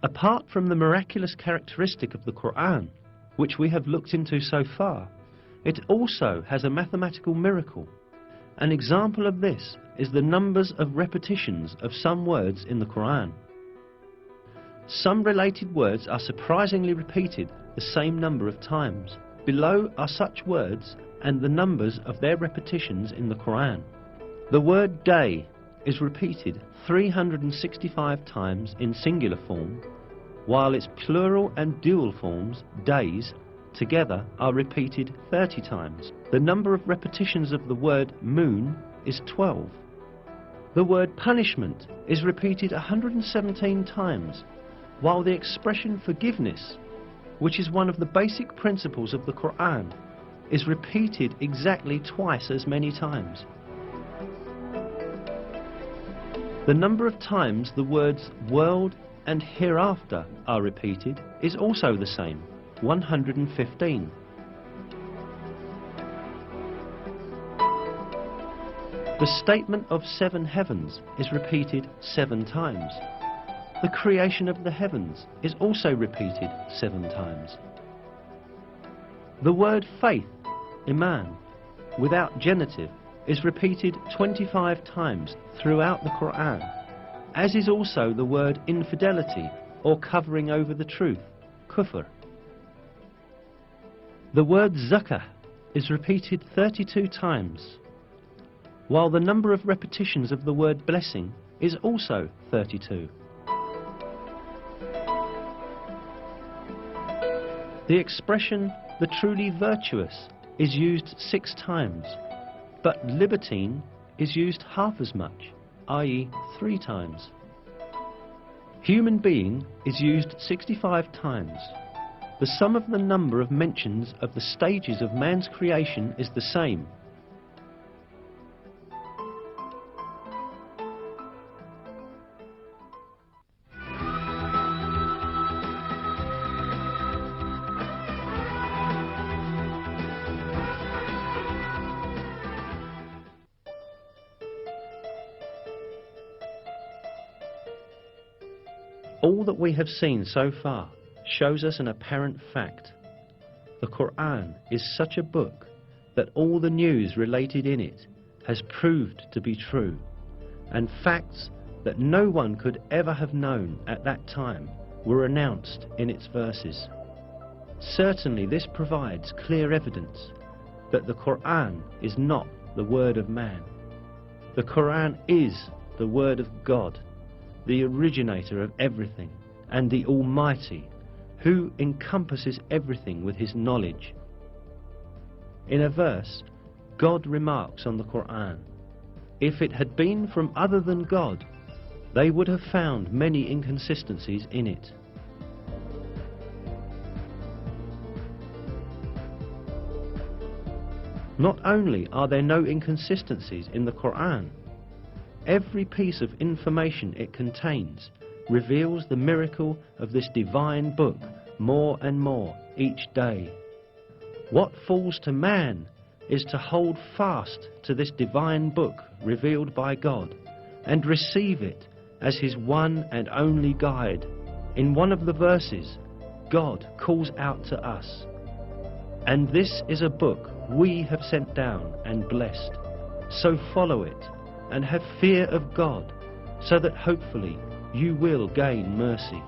Apart from the miraculous characteristic of the Quran, which we have looked into so far, it also has a mathematical miracle. An example of this is the numbers of repetitions of some words in the Quran. Some related words are surprisingly repeated the same number of times. Below are such words and the numbers of their repetitions in the Quran. The word day is repeated 365 times in singular form, while its plural and dual forms, days, together are repeated 30 times. The number of repetitions of the word moon is 12. The word punishment is repeated 117 times, while the expression forgiveness, which is one of the basic principles of the Quran, is repeated exactly twice as many times. The number of times the words world and hereafter are repeated is also the same, 115. The statement of 7 heavens is repeated 7 times. The creation of the heavens is also repeated 7 times. The word faith, iman, without genitive, is repeated 25 times throughout the Quran, as is also the word infidelity or covering over the truth, kufr. The word zakah is repeated 32 times, while the number of repetitions of the word blessing is also 32. The expression the truly virtuous is used 6 times, but libertine is used half as much, i.e. 3 times. Human being is used 65 times. The sum of the number of mentions of the stages of man's creation is the same. All that we have seen so far shows us an apparent fact. The Quran is such a book that all the news related in it has proved to be true, and facts that no one could ever have known at that time were announced in its verses. Certainly this provides clear evidence that the Quran is not the word of man. The Quran is the word of God, the originator of everything, and the Almighty, who encompasses everything with his knowledge. In a verse, God remarks on the Quran, "If it had been from other than God, they would have found many inconsistencies in it." Not only are there no inconsistencies in the Quran, every piece of information it contains reveals the miracle of this divine book more and more each day. What falls to man is to hold fast to this divine book revealed by God and receive it as his one and only guide. In one of the verses, God calls out to us, "And this is a book we have sent down and blessed, so follow it and have fear of God, so that hopefully you will gain mercy."